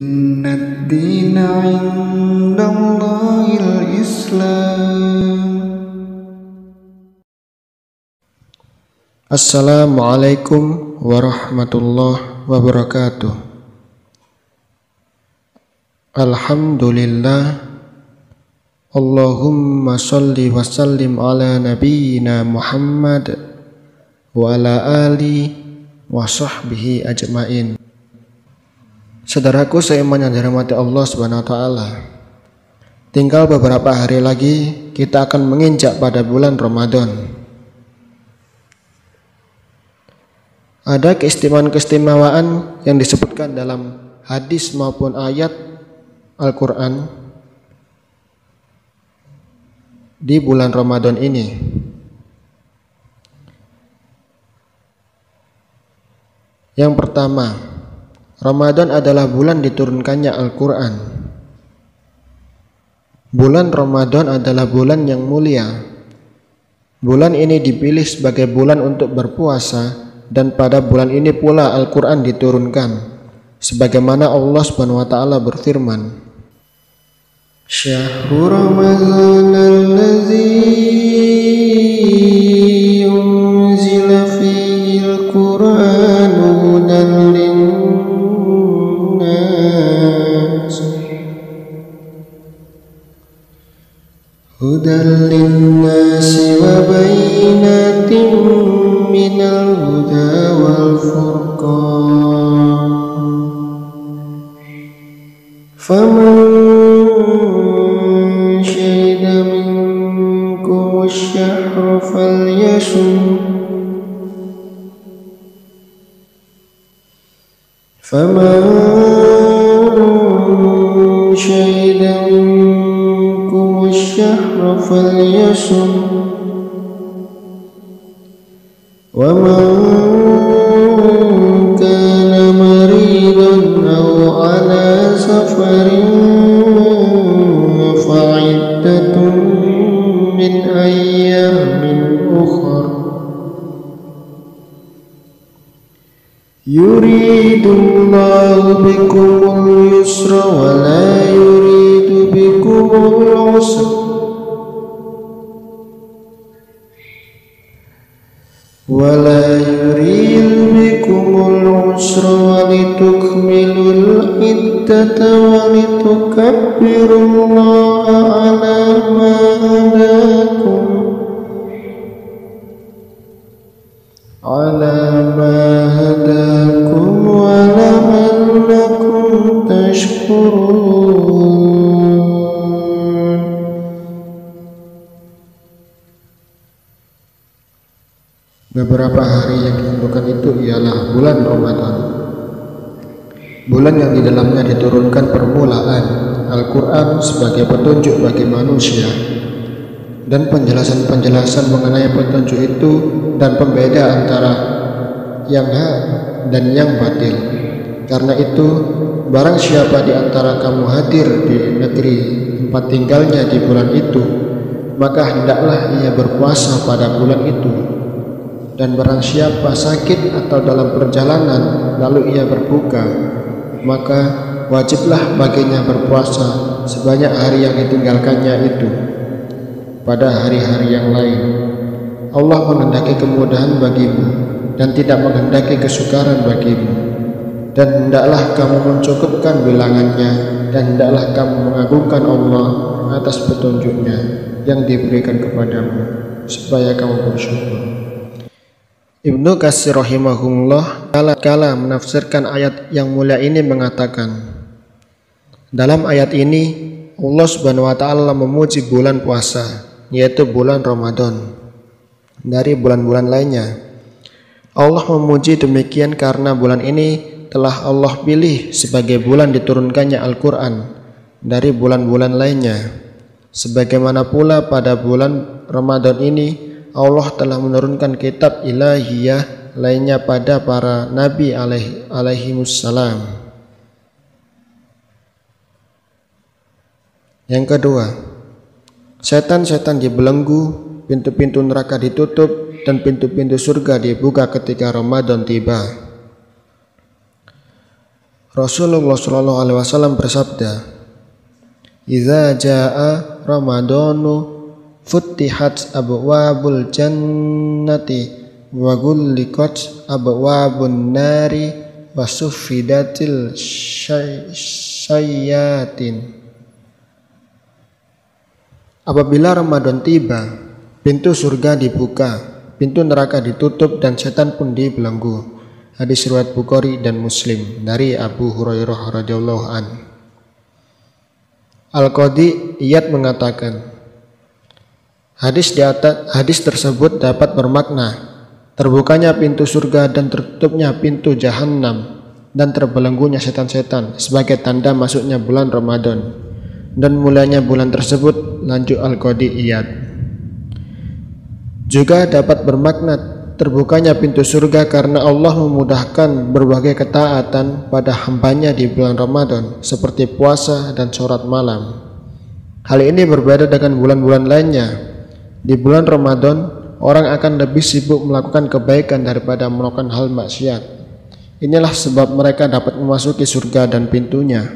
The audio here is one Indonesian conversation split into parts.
Inna ad-dina 'indallahil Islam. Assalamualaikum warahmatullahi wabarakatuh. Alhamdulillah. Allahumma sholli wa sallim ala nabiyyina Muhammad wa ala ali wa sahbihi ajmain. Saudaraku seiman yang dirahmati Allah Subhanahu wa taala. Tinggal beberapa hari lagi kita akan menginjak pada bulan Ramadan. Ada keistimewaan yang disebutkan dalam hadis maupun ayat Al-Qur'an di bulan Ramadan ini. Yang pertama, Ramadan adalah bulan diturunkannya Al-Quran. Bulan Ramadan adalah bulan yang mulia. Bulan ini dipilih sebagai bulan untuk berpuasa, dan pada bulan ini pula Al-Quran diturunkan. Sebagaimana Allah Subhanahu wa taala berfirman, Syahrul Ramadan allazi unzila fihil Qur'anu hudan hudan linnasi wa bayyinatin minal huda wal furqan faman syahida minkum asy-syahra falyasum faman syahida minkum asy-syahra falyasum wa man kana maridan aw ala safarin fa'iddatun min ayyamin ukhra yuridullahu bikumul yusra wa la yuridu bikumul usra wala yurid bikumul usra walitukmilul iddata walitukabbirullaha ala ma hadakum wa la'allakum tashkurun. Beberapa hari yang ditentukan itu ialah bulan Ramadan, bulan yang di dalamnya diturunkan permulaan Al-Quran sebagai petunjuk bagi manusia dan penjelasan-penjelasan mengenai petunjuk itu dan pembeda antara yang hak dan yang batil. Karena itu, barang siapa di antara kamu hadir di negeri tempat tinggalnya di bulan itu, maka hendaklah ia berpuasa pada bulan itu. Dan barang siapa sakit atau dalam perjalanan lalu ia berbuka, maka wajiblah baginya berpuasa sebanyak hari yang ditinggalkannya itu pada hari-hari yang lain. Allah menghendaki kemudahan bagimu dan tidak menghendaki kesukaran bagimu. Dan hendaklah kamu mencukupkan bilangannya, dan hendaklah kamu mengagungkan Allah atas petunjuknya yang diberikan kepadamu supaya kamu bersyukur. Ibnu Katsir rahimahullah kala menafsirkan ayat yang mulia ini mengatakan, dalam ayat ini Allah Subhanahu wa taala memuji bulan puasa, yaitu bulan Ramadan dari bulan-bulan lainnya. Allah memuji demikian karena bulan ini telah Allah pilih sebagai bulan diturunkannya Al-Quran dari bulan-bulan lainnya. Sebagaimana pula pada bulan Ramadan ini Allah telah menurunkan kitab ilahiyah lainnya pada para nabi alaihimussalam. Yang kedua, setan-setan dibelenggu, pintu-pintu neraka ditutup, dan pintu-pintu surga dibuka ketika Ramadan tiba. Rasulullah Shallallahu Alaihi Wasallam bersabda, "Idza jaa Ramadhanu futtihat abwabul jannati wa ghulliqat abwabun nari wa suffidatil syayatin." Apabila Ramadan tiba, pintu surga dibuka, pintu neraka ditutup, dan setan pun dibelenggu. Hadis riwayat Bukhari dan Muslim dari Abu Hurairah radhiyallahu an. Al-Qadhi Iyad mengatakan, hadis tersebut dapat bermakna terbukanya pintu surga dan tertutupnya pintu jahanam dan terbelenggunya setan-setan sebagai tanda masuknya bulan Ramadan dan mulanya bulan tersebut, lanjut Al-Qadhi Iyad. Juga dapat bermakna terbukanya pintu surga karena Allah memudahkan berbagai ketaatan pada hambanya di bulan Ramadan seperti puasa dan sholat malam. Hal ini berbeda dengan bulan-bulan lainnya. Di bulan Ramadan, orang akan lebih sibuk melakukan kebaikan daripada melakukan hal maksiat. Inilah sebab mereka dapat memasuki surga dan pintunya.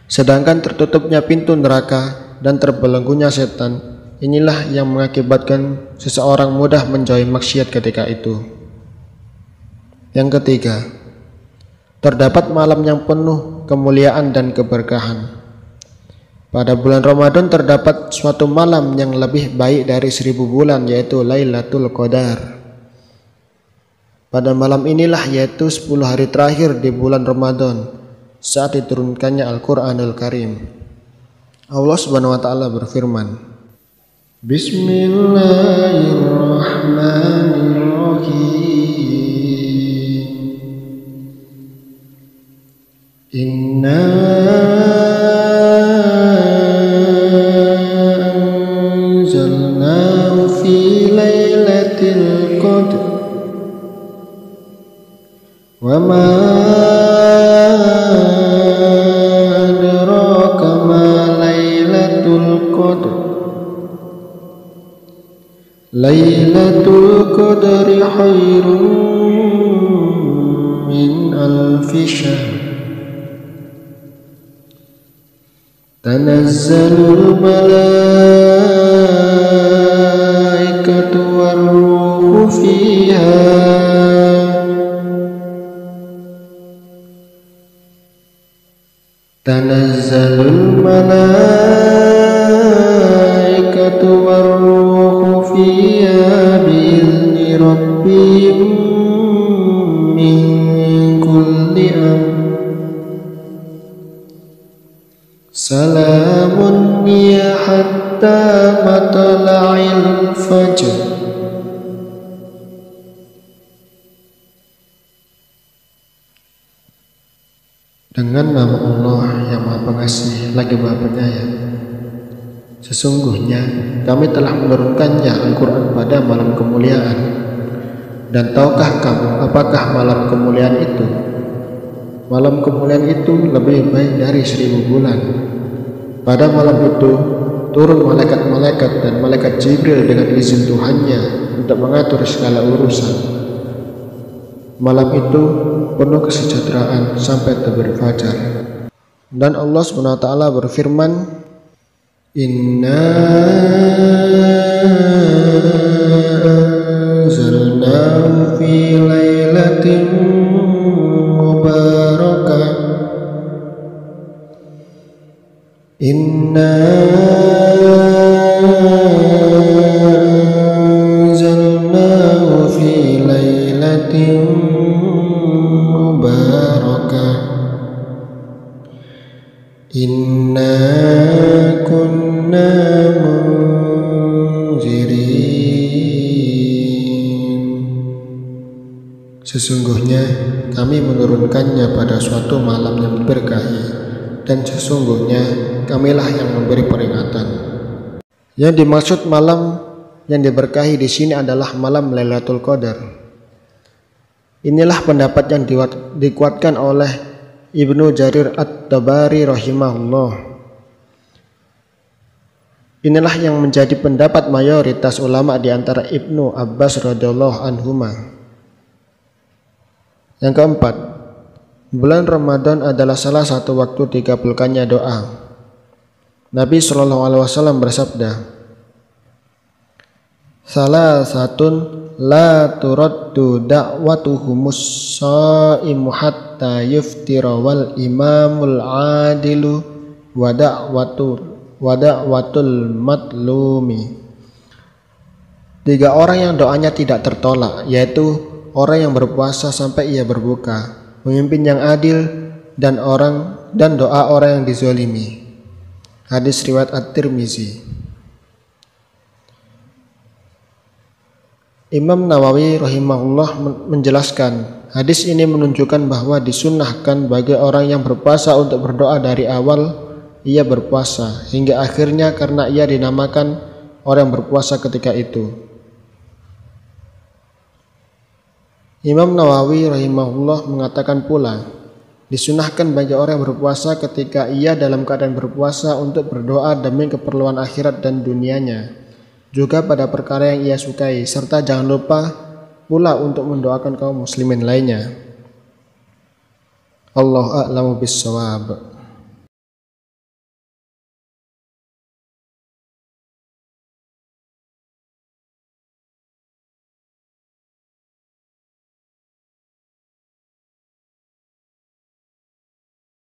Sedangkan tertutupnya pintu neraka dan terbelenggunya setan, inilah yang mengakibatkan seseorang mudah menjauhi maksiat ketika itu. Yang ketiga, terdapat malam yang penuh kemuliaan dan keberkahan. Pada bulan Ramadan terdapat suatu malam yang lebih baik dari 1000 bulan, yaitu Lailatul Qadar. Pada malam inilah, yaitu 10 hari terakhir di bulan Ramadan, saat diturunkannya Al-Quranul Karim. Allah Subhanahu wa Ta'ala berfirman, Bismillahirrahmanirrahim. Inna anzalnahu fi lailatul qadr wa ma adraka ma lailatul qadr. Lailatul Qadri khairun min alfi syahr. Tanazzalul malaikatu war-ruhu fiha. Tanazzalul malaikatu war-ruhu fiha bi'izni rabbihim min kulli amr. Salamun hiya hatta matla'il fajr. Dengan nama Allah yang Maha Pengasih lagi Maha Penyayang. Sesungguhnya kami telah menurunkannya Al-Quran pada malam kemuliaan. Dan tahukah kamu apakah malam kemuliaan itu? Malam kemuliaan itu lebih baik dari 1000 bulan. Pada malam itu turun malaikat-malaikat dan malaikat Jibril dengan izin Tuhannya untuk mengatur segala urusan. Malam itu penuh kesejahteraan sampai terbit fajar. Dan Allah SWT berfirman, Inna anzalnahu fi lailatin mubarakah. Inna anzalnahu fi lailatin mubarakah. Inna kunna munzirin. Sesungguhnya kami menurunkannya pada suatu malam yang diberkahi, dan sesungguhnya kamilah yang memberi peringatan. Yang dimaksud malam yang diberkahi di sini adalah malam Lailatul Qadar. Inilah pendapat yang dikuatkan oleh Ibnu Jarir At-Tabari rahimahullah. Inilah yang menjadi pendapat mayoritas ulama di antara Ibnu Abbas radhiyallahu anhuma. Yang keempat, Bulan Ramadan adalah salah satu waktu dikabulkannya doa. Nabi SAW bersabda, "Salasatun la turaddu da'watuhumus shaimu hatta yuftira wal imamul adilu wa da'watul matlumi." 3 orang yang doanya tidak tertolak, yaitu orang yang berpuasa sampai ia berbuka, pemimpin yang adil, dan doa orang yang dizolimi. Hadis riwayat At-Tirmizi. Imam Nawawi rahimahullah menjelaskan, hadis ini menunjukkan bahwa disunnahkan bagi orang yang berpuasa untuk berdoa dari awal ia berpuasa hingga akhirnya, karena ia dinamakan orang yang berpuasa ketika itu. Imam Nawawi rahimahullah mengatakan pula, disunahkan bagi orang yang berpuasa ketika ia dalam keadaan berpuasa untuk berdoa demi keperluan akhirat dan dunianya, juga pada perkara yang ia sukai, serta jangan lupa pula untuk mendoakan kaum muslimin lainnya. Allahu a'lamu bissawab.